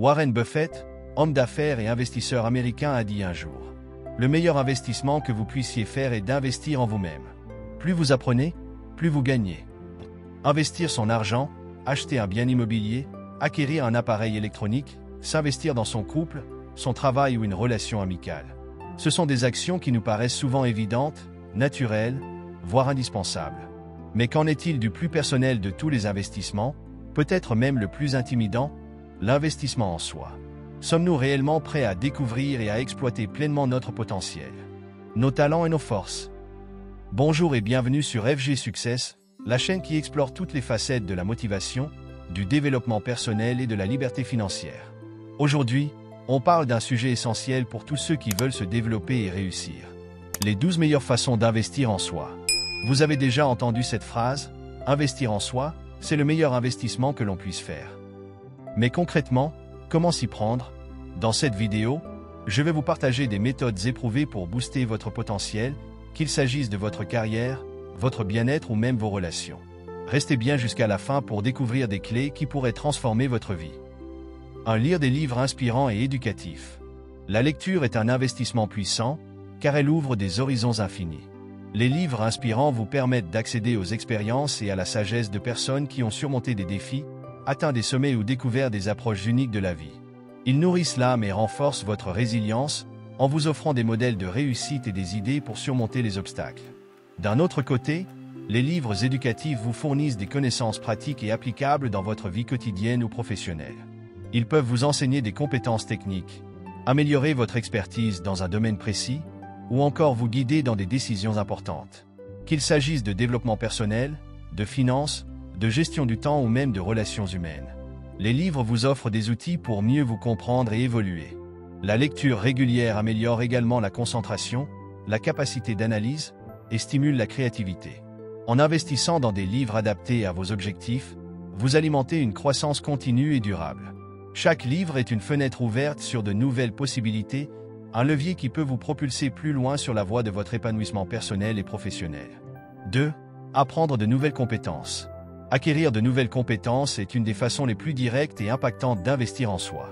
Warren Buffett, homme d'affaires et investisseur américain, a dit un jour: le meilleur investissement que vous puissiez faire est d'investir en vous-même. Plus vous apprenez, plus vous gagnez. Investir son argent, acheter un bien immobilier, acquérir un appareil électronique, s'investir dans son couple, son travail ou une relation amicale. Ce sont des actions qui nous paraissent souvent évidentes, naturelles, voire indispensables. Mais qu'en est-il du plus personnel de tous les investissements, peut-être même le plus intimidant, l'investissement en soi? Sommes-nous réellement prêts à découvrir et à exploiter pleinement notre potentiel, nos talents et nos forces? Bonjour et bienvenue sur FG Success, la chaîne qui explore toutes les facettes de la motivation, du développement personnel et de la liberté financière. Aujourd'hui, on parle d'un sujet essentiel pour tous ceux qui veulent se développer et réussir. Les 12 meilleures façons d'investir en soi. Vous avez déjà entendu cette phrase: investir en soi, c'est le meilleur investissement que l'on puisse faire. Mais concrètement, comment s'y prendre? Dans cette vidéo, je vais vous partager des méthodes éprouvées pour booster votre potentiel, qu'il s'agisse de votre carrière, votre bien-être ou même vos relations. Restez bien jusqu'à la fin pour découvrir des clés qui pourraient transformer votre vie. 1. Lire des livres inspirants et éducatifs. La lecture est un investissement puissant, car elle ouvre des horizons infinis. Les livres inspirants vous permettent d'accéder aux expériences et à la sagesse de personnes qui ont surmonté des défis, atteint des sommets ou découvert des approches uniques de la vie. Ils nourrissent l'âme et renforcent votre résilience, en vous offrant des modèles de réussite et des idées pour surmonter les obstacles. D'un autre côté, les livres éducatifs vous fournissent des connaissances pratiques et applicables dans votre vie quotidienne ou professionnelle. Ils peuvent vous enseigner des compétences techniques, améliorer votre expertise dans un domaine précis, ou encore vous guider dans des décisions importantes. Qu'il s'agisse de développement personnel, de finances, de gestion du temps ou même de relations humaines. Les livres vous offrent des outils pour mieux vous comprendre et évoluer. La lecture régulière améliore également la concentration, la capacité d'analyse et stimule la créativité. En investissant dans des livres adaptés à vos objectifs, vous alimentez une croissance continue et durable. Chaque livre est une fenêtre ouverte sur de nouvelles possibilités, un levier qui peut vous propulser plus loin sur la voie de votre épanouissement personnel et professionnel. 2. Apprendre de nouvelles compétences. Acquérir de nouvelles compétences est une des façons les plus directes et impactantes d'investir en soi.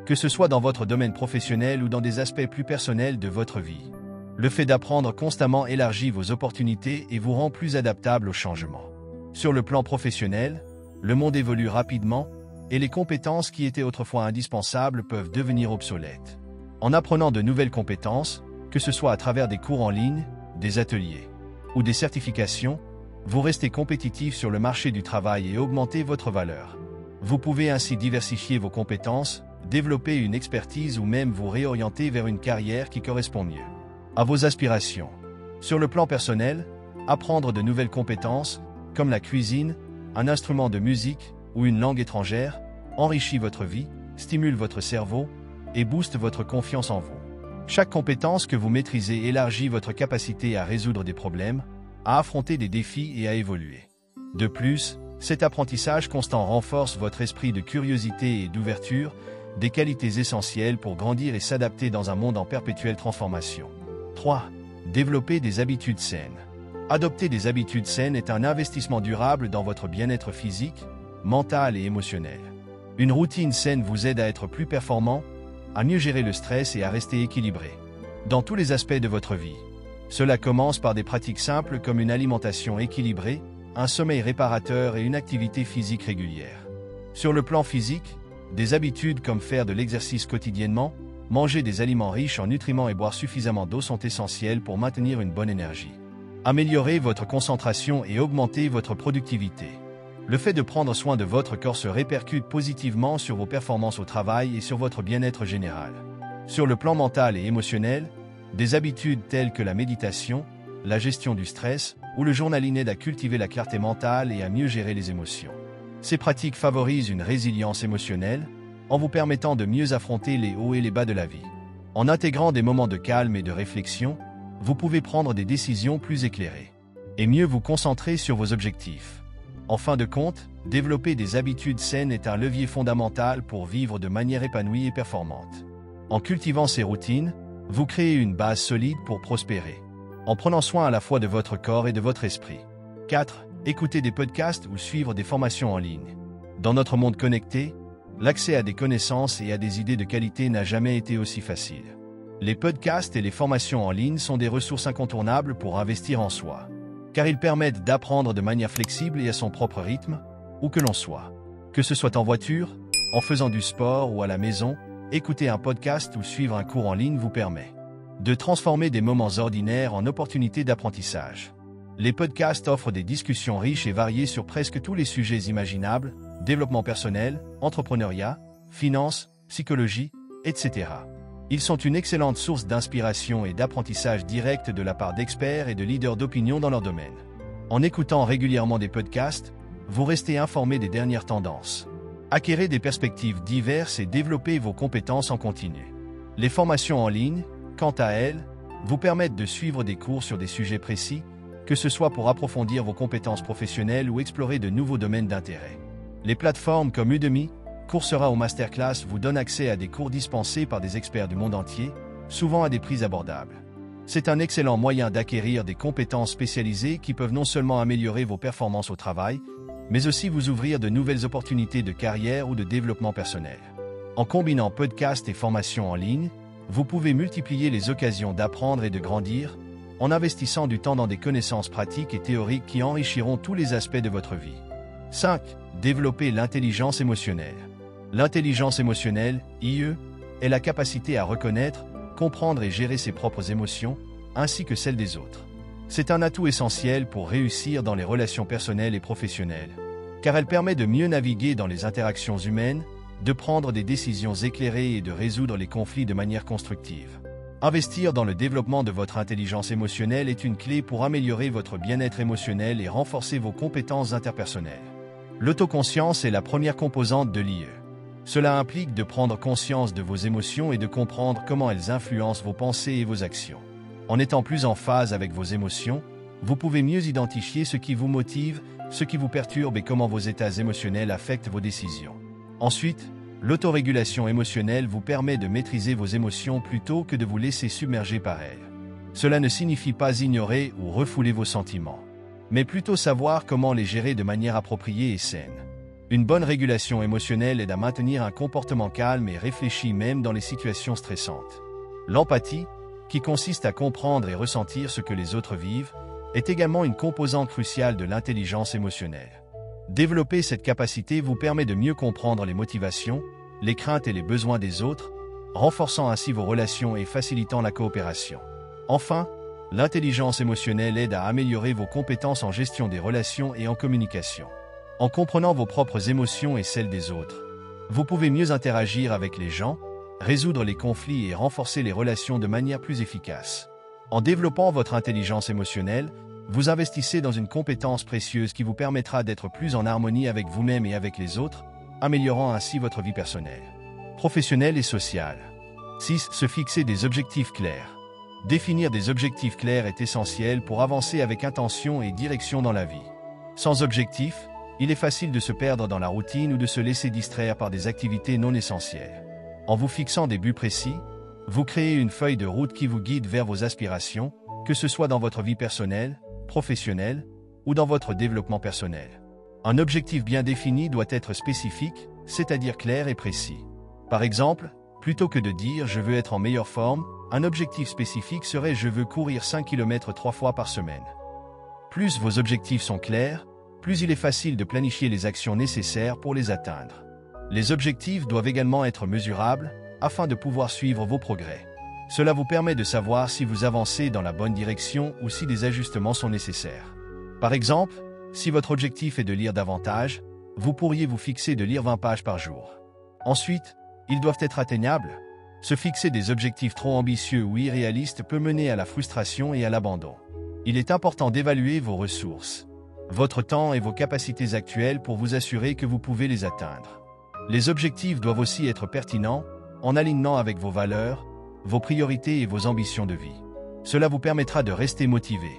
Que ce soit dans votre domaine professionnel ou dans des aspects plus personnels de votre vie. Le fait d'apprendre constamment élargit vos opportunités et vous rend plus adaptable aux changements. Sur le plan professionnel, le monde évolue rapidement et les compétences qui étaient autrefois indispensables peuvent devenir obsolètes. En apprenant de nouvelles compétences, que ce soit à travers des cours en ligne, des ateliers ou des certifications, vous restez compétitif sur le marché du travail et augmentez votre valeur. Vous pouvez ainsi diversifier vos compétences, développer une expertise ou même vous réorienter vers une carrière qui correspond mieux à vos aspirations. Sur le plan personnel, apprendre de nouvelles compétences, comme la cuisine, un instrument de musique ou une langue étrangère, enrichit votre vie, stimule votre cerveau et booste votre confiance en vous. Chaque compétence que vous maîtrisez élargit votre capacité à résoudre des problèmes, à affronter des défis et à évoluer. De plus, cet apprentissage constant renforce votre esprit de curiosité et d'ouverture, des qualités essentielles pour grandir et s'adapter dans un monde en perpétuelle transformation. 3. Développer des habitudes saines. Adopter des habitudes saines est un investissement durable dans votre bien-être physique, mental et émotionnel. Une routine saine vous aide à être plus performant, à mieux gérer le stress et à rester équilibré dans tous les aspects de votre vie. Cela commence par des pratiques simples comme une alimentation équilibrée, un sommeil réparateur et une activité physique régulière. Sur le plan physique, des habitudes comme faire de l'exercice quotidiennement, manger des aliments riches en nutriments et boire suffisamment d'eau sont essentielles pour maintenir une bonne énergie. Améliorer votre concentration et augmenter votre productivité. Le fait de prendre soin de votre corps se répercute positivement sur vos performances au travail et sur votre bien-être général. Sur le plan mental et émotionnel, des habitudes telles que la méditation, la gestion du stress ou le journaling aident à cultiver la clarté mentale et à mieux gérer les émotions. Ces pratiques favorisent une résilience émotionnelle, en vous permettant de mieux affronter les hauts et les bas de la vie. En intégrant des moments de calme et de réflexion, vous pouvez prendre des décisions plus éclairées et mieux vous concentrer sur vos objectifs. En fin de compte, développer des habitudes saines est un levier fondamental pour vivre de manière épanouie et performante. En cultivant ces routines, vous créez une base solide pour prospérer, en prenant soin à la fois de votre corps et de votre esprit. 4. Écouter des podcasts ou suivre des formations en ligne. Dans notre monde connecté, L'accès à des connaissances et à des idées de qualité n'a jamais été aussi facile. Les podcasts et les formations en ligne sont des ressources incontournables pour investir en soi, car ils permettent d'apprendre de manière flexible et à son propre rythme, où que l'on soit. Que ce soit en voiture, en faisant du sport ou à la maison, écouter un podcast ou suivre un cours en ligne vous permet de transformer des moments ordinaires en opportunités d'apprentissage. Les podcasts offrent des discussions riches et variées sur presque tous les sujets imaginables, développement personnel, entrepreneuriat, finance, psychologie, etc. Ils sont une excellente source d'inspiration et d'apprentissage direct de la part d'experts et de leaders d'opinion dans leur domaine. En écoutant régulièrement des podcasts, vous restez informé des dernières tendances. Acquérez des perspectives diverses et développez vos compétences en continu. Les formations en ligne, quant à elles, vous permettent de suivre des cours sur des sujets précis, que ce soit pour approfondir vos compétences professionnelles ou explorer de nouveaux domaines d'intérêt. Les plateformes comme Udemy, Coursera ou Masterclass vous donnent accès à des cours dispensés par des experts du monde entier, souvent à des prix abordables. C'est un excellent moyen d'acquérir des compétences spécialisées qui peuvent non seulement améliorer vos performances au travail, mais aussi vous ouvrir de nouvelles opportunités de carrière ou de développement personnel. En combinant podcasts et formations en ligne, vous pouvez multiplier les occasions d'apprendre et de grandir, en investissant du temps dans des connaissances pratiques et théoriques qui enrichiront tous les aspects de votre vie. 5. Développer l'intelligence émotionnelle. L'intelligence émotionnelle, IE, est la capacité à reconnaître, comprendre et gérer ses propres émotions, ainsi que celles des autres. C'est un atout essentiel pour réussir dans les relations personnelles et professionnelles, car elle permet de mieux naviguer dans les interactions humaines, de prendre des décisions éclairées et de résoudre les conflits de manière constructive. Investir dans le développement de votre intelligence émotionnelle est une clé pour améliorer votre bien-être émotionnel et renforcer vos compétences interpersonnelles. L'autoconscience est la première composante de l'IE. Cela implique de prendre conscience de vos émotions et de comprendre comment elles influencent vos pensées et vos actions. En étant plus en phase avec vos émotions, vous pouvez mieux identifier ce qui vous motive, ce qui vous perturbe et comment vos états émotionnels affectent vos décisions. Ensuite, l'autorégulation émotionnelle vous permet de maîtriser vos émotions plutôt que de vous laisser submerger par elles. Cela ne signifie pas ignorer ou refouler vos sentiments, mais plutôt savoir comment les gérer de manière appropriée et saine. Une bonne régulation émotionnelle aide à maintenir un comportement calme et réfléchi même dans les situations stressantes. L'empathie, qui consiste à comprendre et ressentir ce que les autres vivent, est également une composante cruciale de l'intelligence émotionnelle. Développer cette capacité vous permet de mieux comprendre les motivations, les craintes et les besoins des autres, renforçant ainsi vos relations et facilitant la coopération. Enfin, l'intelligence émotionnelle aide à améliorer vos compétences en gestion des relations et en communication. En comprenant vos propres émotions et celles des autres, vous pouvez mieux interagir avec les gens, résoudre les conflits et renforcer les relations de manière plus efficace. En développant votre intelligence émotionnelle, vous investissez dans une compétence précieuse qui vous permettra d'être plus en harmonie avec vous-même et avec les autres, améliorant ainsi votre vie personnelle, professionnelle et sociale. 6. Se fixer des objectifs clairs. Définir des objectifs clairs est essentiel pour avancer avec intention et direction dans la vie. Sans objectif, il est facile de se perdre dans la routine ou de se laisser distraire par des activités non essentielles. En vous fixant des buts précis, vous créez une feuille de route qui vous guide vers vos aspirations, que ce soit dans votre vie personnelle, professionnelle ou dans votre développement personnel. Un objectif bien défini doit être spécifique, c'est-à-dire clair et précis. Par exemple, plutôt que de dire « je veux être en meilleure forme », un objectif spécifique serait « je veux courir 5 km 3 fois par semaine ». Plus vos objectifs sont clairs, plus il est facile de planifier les actions nécessaires pour les atteindre. Les objectifs doivent également être mesurables, afin de pouvoir suivre vos progrès. Cela vous permet de savoir si vous avancez dans la bonne direction ou si des ajustements sont nécessaires. Par exemple, si votre objectif est de lire davantage, vous pourriez vous fixer de lire 20 pages par jour. Ensuite, ils doivent être atteignables. Se fixer des objectifs trop ambitieux ou irréalistes peut mener à la frustration et à l'abandon. Il est important d'évaluer vos ressources, votre temps et vos capacités actuelles pour vous assurer que vous pouvez les atteindre. Les objectifs doivent aussi être pertinents, en alignement avec vos valeurs, vos priorités et vos ambitions de vie. Cela vous permettra de rester motivé,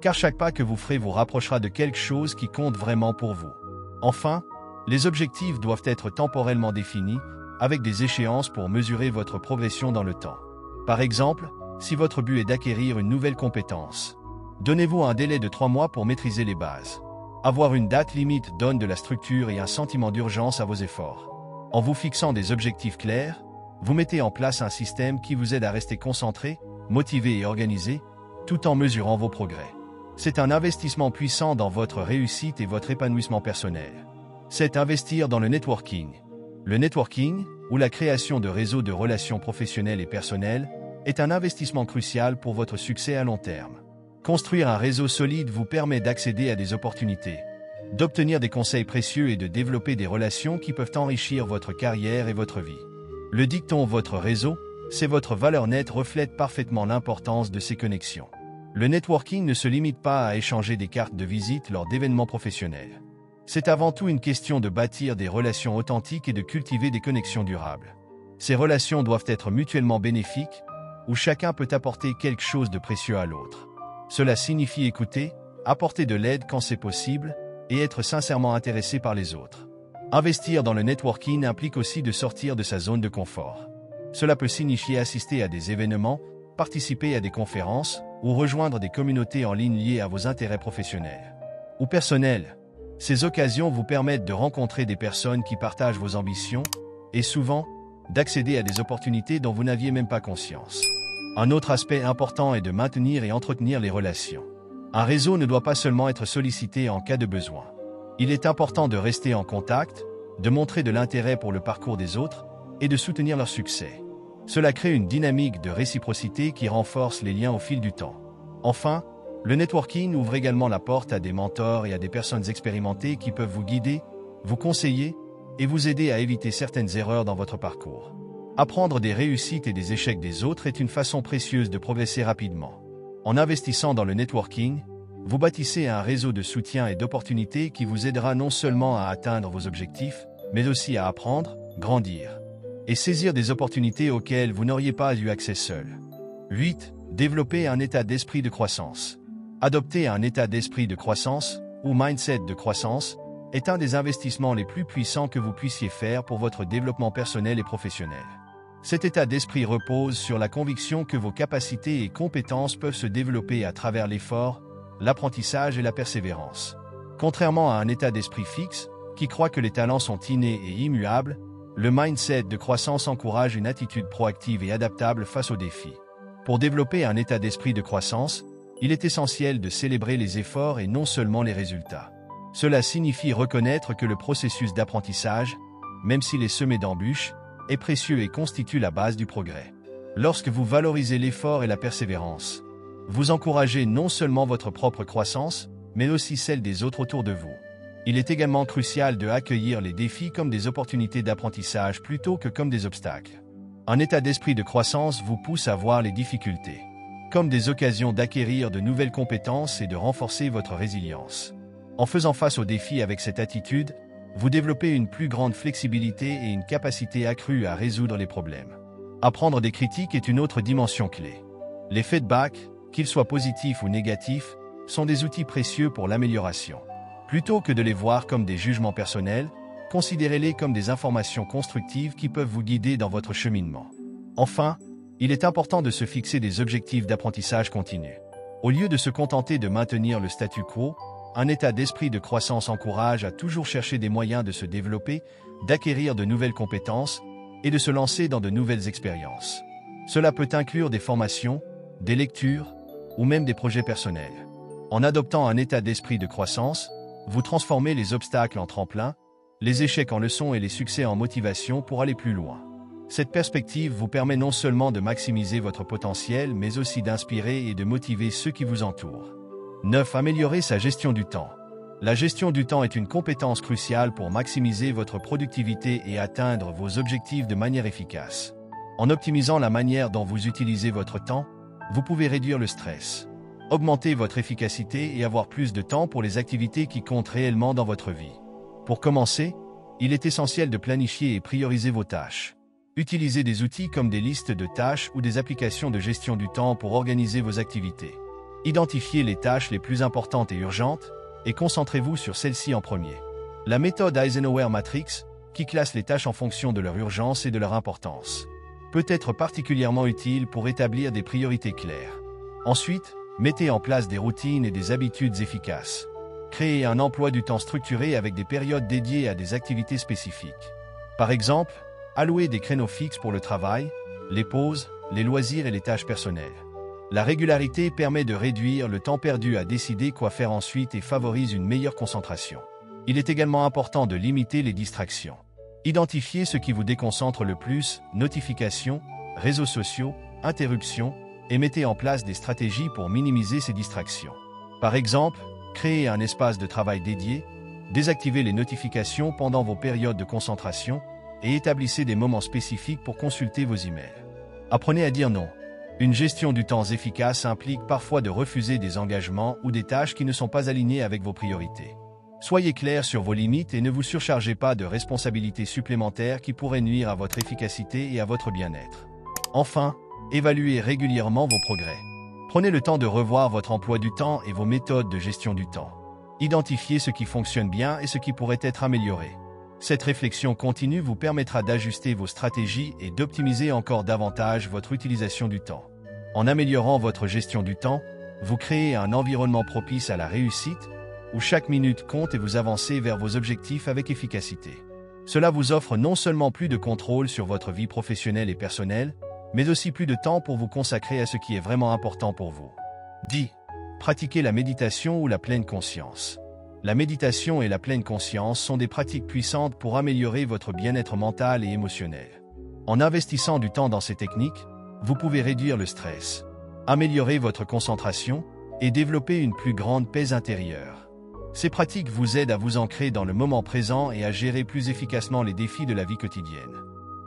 car chaque pas que vous ferez vous rapprochera de quelque chose qui compte vraiment pour vous. Enfin, les objectifs doivent être temporellement définis, avec des échéances pour mesurer votre progression dans le temps. Par exemple, si votre but est d'acquérir une nouvelle compétence, donnez-vous un délai de 3 mois pour maîtriser les bases. Avoir une date limite donne de la structure et un sentiment d'urgence à vos efforts. En vous fixant des objectifs clairs, vous mettez en place un système qui vous aide à rester concentré, motivé et organisé, tout en mesurant vos progrès. C'est un investissement puissant dans votre réussite et votre épanouissement personnel. C'est investir dans le networking. Le networking, ou la création de réseaux de relations professionnelles et personnelles, est un investissement crucial pour votre succès à long terme. Construire un réseau solide vous permet d'accéder à des opportunités, d'obtenir des conseils précieux et de développer des relations qui peuvent enrichir votre carrière et votre vie. Le dicton votre réseau, c'est votre valeur nette reflète parfaitement l'importance de ces connexions. Le networking ne se limite pas à échanger des cartes de visite lors d'événements professionnels. C'est avant tout une question de bâtir des relations authentiques et de cultiver des connexions durables. Ces relations doivent être mutuellement bénéfiques, où chacun peut apporter quelque chose de précieux à l'autre. Cela signifie écouter, apporter de l'aide quand c'est possible, et être sincèrement intéressé par les autres. Investir dans le networking implique aussi de sortir de sa zone de confort. Cela peut signifier assister à des événements, participer à des conférences, ou rejoindre des communautés en ligne liées à vos intérêts professionnels ou personnels. Ces occasions vous permettent de rencontrer des personnes qui partagent vos ambitions, et souvent, d'accéder à des opportunités dont vous n'aviez même pas conscience. Un autre aspect important est de maintenir et entretenir les relations. Un réseau ne doit pas seulement être sollicité en cas de besoin. Il est important de rester en contact, de montrer de l'intérêt pour le parcours des autres et de soutenir leur succès. Cela crée une dynamique de réciprocité qui renforce les liens au fil du temps. Enfin, le networking ouvre également la porte à des mentors et à des personnes expérimentées qui peuvent vous guider, vous conseiller et vous aider à éviter certaines erreurs dans votre parcours. Apprendre des réussites et des échecs des autres est une façon précieuse de progresser rapidement. En investissant dans le networking, vous bâtissez un réseau de soutien et d'opportunités qui vous aidera non seulement à atteindre vos objectifs, mais aussi à apprendre, grandir et saisir des opportunités auxquelles vous n'auriez pas eu accès seul. 8. Développer un état d'esprit de croissance. Adopter un état d'esprit de croissance, ou mindset de croissance, est un des investissements les plus puissants que vous puissiez faire pour votre développement personnel et professionnel. Cet état d'esprit repose sur la conviction que vos capacités et compétences peuvent se développer à travers l'effort, l'apprentissage et la persévérance. Contrairement à un état d'esprit fixe, qui croit que les talents sont innés et immuables, le mindset de croissance encourage une attitude proactive et adaptable face aux défis. Pour développer un état d'esprit de croissance, il est essentiel de célébrer les efforts et non seulement les résultats. Cela signifie reconnaître que le processus d'apprentissage, même s'il est semé d'embûches, est précieux et constitue la base du progrès. Lorsque vous valorisez l'effort et la persévérance, vous encouragez non seulement votre propre croissance, mais aussi celle des autres autour de vous. Il est également crucial de accueillir les défis comme des opportunités d'apprentissage plutôt que comme des obstacles. Un état d'esprit de croissance vous pousse à voir les difficultés comme des occasions d'acquérir de nouvelles compétences et de renforcer votre résilience. En faisant face aux défis avec cette attitude, vous développez une plus grande flexibilité et une capacité accrue à résoudre les problèmes. Apprendre des critiques est une autre dimension clé. Les feedbacks, qu'ils soient positifs ou négatifs, sont des outils précieux pour l'amélioration. Plutôt que de les voir comme des jugements personnels, considérez-les comme des informations constructives qui peuvent vous guider dans votre cheminement. Enfin, il est important de se fixer des objectifs d'apprentissage continu. Au lieu de se contenter de maintenir le statu quo, un état d'esprit de croissance encourage à toujours chercher des moyens de se développer, d'acquérir de nouvelles compétences et de se lancer dans de nouvelles expériences. Cela peut inclure des formations, des lectures ou même des projets personnels. En adoptant un état d'esprit de croissance, vous transformez les obstacles en tremplins, les échecs en leçons et les succès en motivation pour aller plus loin. Cette perspective vous permet non seulement de maximiser votre potentiel, mais aussi d'inspirer et de motiver ceux qui vous entourent. 9. Améliorer sa gestion du temps. La gestion du temps est une compétence cruciale pour maximiser votre productivité et atteindre vos objectifs de manière efficace. En optimisant la manière dont vous utilisez votre temps, vous pouvez réduire le stress, augmenter votre efficacité et avoir plus de temps pour les activités qui comptent réellement dans votre vie. Pour commencer, il est essentiel de planifier et prioriser vos tâches. Utilisez des outils comme des listes de tâches ou des applications de gestion du temps pour organiser vos activités. Identifiez les tâches les plus importantes et urgentes et concentrez-vous sur celles-ci en premier. La méthode Eisenhower Matrix, qui classe les tâches en fonction de leur urgence et de leur importance, peut être particulièrement utile pour établir des priorités claires. Ensuite, mettez en place des routines et des habitudes efficaces. Créez un emploi du temps structuré avec des périodes dédiées à des activités spécifiques. Par exemple, allouez des créneaux fixes pour le travail, les pauses, les loisirs et les tâches personnelles. La régularité permet de réduire le temps perdu à décider quoi faire ensuite et favorise une meilleure concentration. Il est également important de limiter les distractions. Identifiez ce qui vous déconcentre le plus, notifications, réseaux sociaux, interruptions, et mettez en place des stratégies pour minimiser ces distractions. Par exemple, créez un espace de travail dédié, désactivez les notifications pendant vos périodes de concentration et établissez des moments spécifiques pour consulter vos emails. Apprenez à dire non. Une gestion du temps efficace implique parfois de refuser des engagements ou des tâches qui ne sont pas alignées avec vos priorités. Soyez clair sur vos limites et ne vous surchargez pas de responsabilités supplémentaires qui pourraient nuire à votre efficacité et à votre bien-être. Enfin, évaluez régulièrement vos progrès. Prenez le temps de revoir votre emploi du temps et vos méthodes de gestion du temps. Identifiez ce qui fonctionne bien et ce qui pourrait être amélioré. Cette réflexion continue vous permettra d'ajuster vos stratégies et d'optimiser encore davantage votre utilisation du temps. En améliorant votre gestion du temps, vous créez un environnement propice à la réussite, où chaque minute compte et vous avancez vers vos objectifs avec efficacité. Cela vous offre non seulement plus de contrôle sur votre vie professionnelle et personnelle, mais aussi plus de temps pour vous consacrer à ce qui est vraiment important pour vous. 10. Pratiquez la méditation ou la pleine conscience. La méditation et la pleine conscience sont des pratiques puissantes pour améliorer votre bien-être mental et émotionnel. En investissant du temps dans ces techniques, vous pouvez réduire le stress, améliorer votre concentration et développer une plus grande paix intérieure. Ces pratiques vous aident à vous ancrer dans le moment présent et à gérer plus efficacement les défis de la vie quotidienne.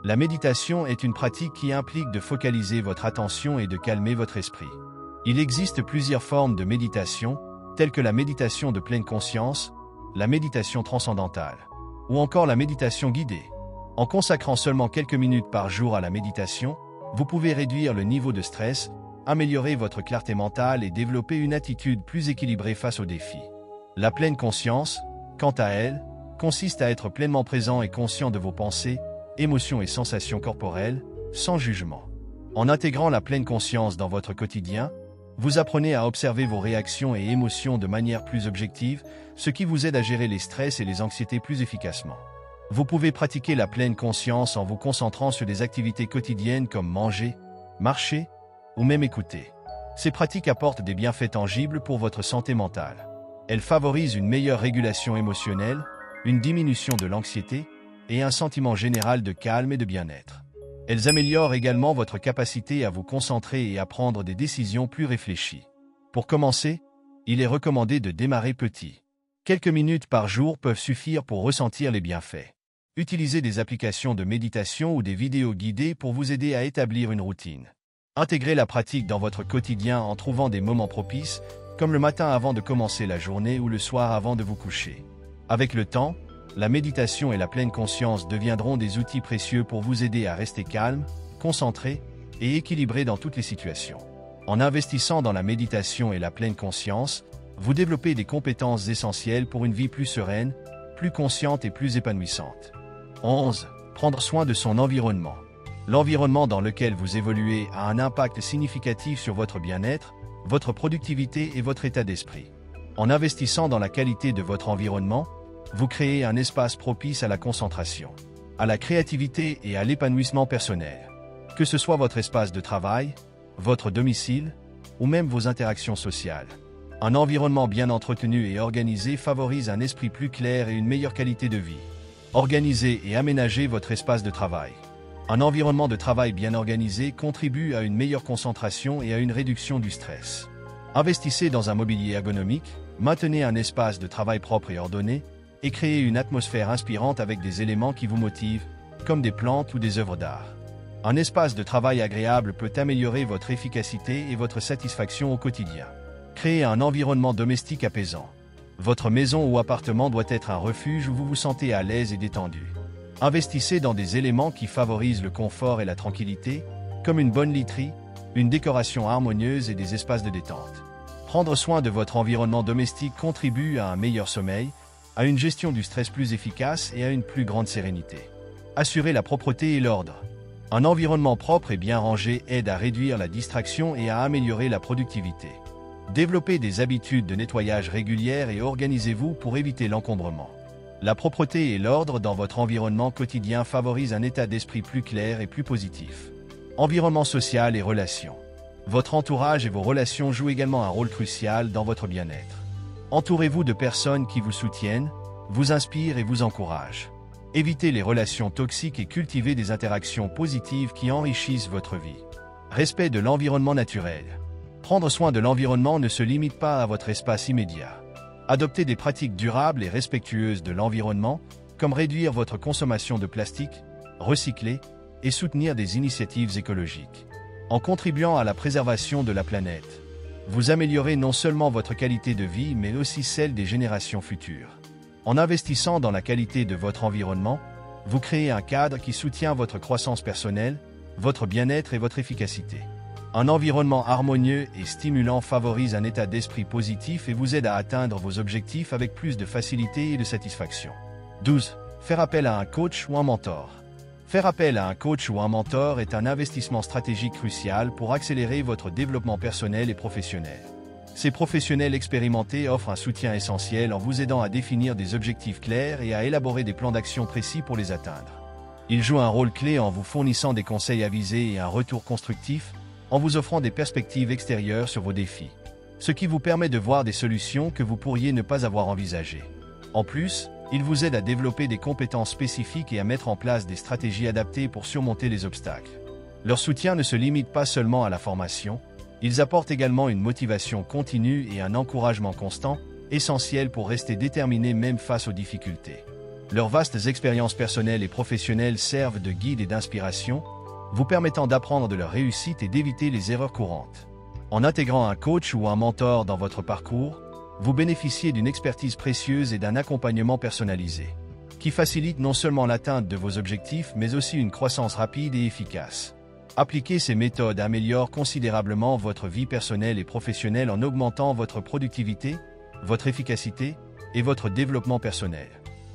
La méditation est une pratique qui implique de focaliser votre attention et de calmer votre esprit. Il existe plusieurs formes de méditation, telles que la méditation de pleine conscience, la méditation transcendantale, ou encore la méditation guidée. En consacrant seulement quelques minutes par jour à la méditation, vous pouvez réduire le niveau de stress, améliorer votre clarté mentale et développer une attitude plus équilibrée face aux défis. La pleine conscience, quant à elle, consiste à être pleinement présent et conscient de vos pensées, émotions et sensations corporelles, sans jugement. En intégrant la pleine conscience dans votre quotidien, vous apprenez à observer vos réactions et émotions de manière plus objective, ce qui vous aide à gérer les stress et les anxiétés plus efficacement. Vous pouvez pratiquer la pleine conscience en vous concentrant sur des activités quotidiennes comme manger, marcher ou même écouter. Ces pratiques apportent des bienfaits tangibles pour votre santé mentale. Elles favorisent une meilleure régulation émotionnelle, une diminution de l'anxiété et un sentiment général de calme et de bien-être. Elles améliorent également votre capacité à vous concentrer et à prendre des décisions plus réfléchies. Pour commencer, il est recommandé de démarrer petit. Quelques minutes par jour peuvent suffire pour ressentir les bienfaits. Utilisez des applications de méditation ou des vidéos guidées pour vous aider à établir une routine. Intégrez la pratique dans votre quotidien en trouvant des moments propices, comme le matin avant de commencer la journée ou le soir avant de vous coucher. Avec le temps, la méditation et la pleine conscience deviendront des outils précieux pour vous aider à rester calme, concentré et équilibré dans toutes les situations. En investissant dans la méditation et la pleine conscience, vous développez des compétences essentielles pour une vie plus sereine, plus consciente et plus épanouissante. 11. Prendre soin de son environnement. L'environnement dans lequel vous évoluez a un impact significatif sur votre bien-être, votre productivité et votre état d'esprit. En investissant dans la qualité de votre environnement, vous créez un espace propice à la concentration, à la créativité et à l'épanouissement personnel. Que ce soit votre espace de travail, votre domicile ou même vos interactions sociales. Un environnement bien entretenu et organisé favorise un esprit plus clair et une meilleure qualité de vie. Organisez et aménagez votre espace de travail. Un environnement de travail bien organisé contribue à une meilleure concentration et à une réduction du stress. Investissez dans un mobilier ergonomique, maintenez un espace de travail propre et ordonné, et créez une atmosphère inspirante avec des éléments qui vous motivent, comme des plantes ou des œuvres d'art. Un espace de travail agréable peut améliorer votre efficacité et votre satisfaction au quotidien. Créez un environnement domestique apaisant. Votre maison ou appartement doit être un refuge où vous vous sentez à l'aise et détendu. Investissez dans des éléments qui favorisent le confort et la tranquillité, comme une bonne literie, une décoration harmonieuse et des espaces de détente. Prendre soin de votre environnement domestique contribue à un meilleur sommeil, à une gestion du stress plus efficace et à une plus grande sérénité. Assurez la propreté et l'ordre. Un environnement propre et bien rangé aide à réduire la distraction et à améliorer la productivité. Développez des habitudes de nettoyage régulières et organisez-vous pour éviter l'encombrement. La propreté et l'ordre dans votre environnement quotidien favorisent un état d'esprit plus clair et plus positif. Environnement social et relations. Votre entourage et vos relations jouent également un rôle crucial dans votre bien-être. Entourez-vous de personnes qui vous soutiennent, vous inspirent et vous encouragent. Évitez les relations toxiques et cultivez des interactions positives qui enrichissent votre vie. Respect de l'environnement naturel. Prendre soin de l'environnement ne se limite pas à votre espace immédiat. Adoptez des pratiques durables et respectueuses de l'environnement, comme réduire votre consommation de plastique, recycler et soutenir des initiatives écologiques. En contribuant à la préservation de la planète, vous améliorez non seulement votre qualité de vie mais aussi celle des générations futures. En investissant dans la qualité de votre environnement, vous créez un cadre qui soutient votre croissance personnelle, votre bien-être et votre efficacité. Un environnement harmonieux et stimulant favorise un état d'esprit positif et vous aide à atteindre vos objectifs avec plus de facilité et de satisfaction. 12. Faire appel à un coach ou un mentor. Faire appel à un coach ou un mentor est un investissement stratégique crucial pour accélérer votre développement personnel et professionnel. Ces professionnels expérimentés offrent un soutien essentiel en vous aidant à définir des objectifs clairs et à élaborer des plans d'action précis pour les atteindre. Ils jouent un rôle clé en vous fournissant des conseils avisés et un retour constructif, en vous offrant des perspectives extérieures sur vos défis, ce qui vous permet de voir des solutions que vous pourriez ne pas avoir envisagées. En plus, ils vous aident à développer des compétences spécifiques et à mettre en place des stratégies adaptées pour surmonter les obstacles. Leur soutien ne se limite pas seulement à la formation, ils apportent également une motivation continue et un encouragement constant, essentiels pour rester déterminé même face aux difficultés. Leurs vastes expériences personnelles et professionnelles servent de guide et d'inspiration, vous permettant d'apprendre de leur réussite et d'éviter les erreurs courantes. En intégrant un coach ou un mentor dans votre parcours, vous bénéficiez d'une expertise précieuse et d'un accompagnement personnalisé, qui facilite non seulement l'atteinte de vos objectifs mais aussi une croissance rapide et efficace. Appliquer ces méthodes améliore considérablement votre vie personnelle et professionnelle en augmentant votre productivité, votre efficacité et votre développement personnel.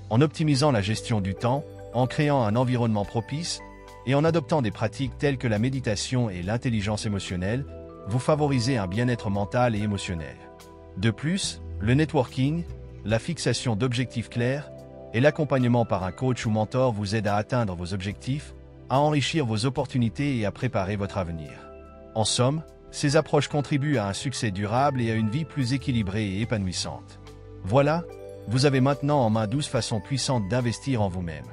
En optimisant la gestion du temps, en créant un environnement propice, et en adoptant des pratiques telles que la méditation et l'intelligence émotionnelle, vous favorisez un bien-être mental et émotionnel. De plus, le networking, la fixation d'objectifs clairs et l'accompagnement par un coach ou mentor vous aident à atteindre vos objectifs, à enrichir vos opportunités et à préparer votre avenir. En somme, ces approches contribuent à un succès durable et à une vie plus équilibrée et épanouissante. Voilà, vous avez maintenant en main 12 façons puissantes d'investir en vous-même.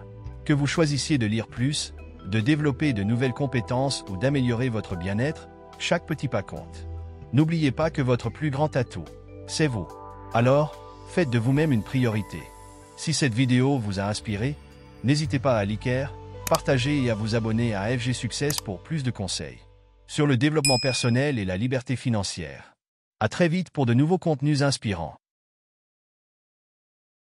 Que vous choisissiez de lire plus, de développer de nouvelles compétences ou d'améliorer votre bien-être, chaque petit pas compte. N'oubliez pas que votre plus grand atout, c'est vous. Alors, faites de vous-même une priorité. Si cette vidéo vous a inspiré, n'hésitez pas à liker, partager et à vous abonner à FG Success pour plus de conseils sur le développement personnel et la liberté financière. À très vite pour de nouveaux contenus inspirants.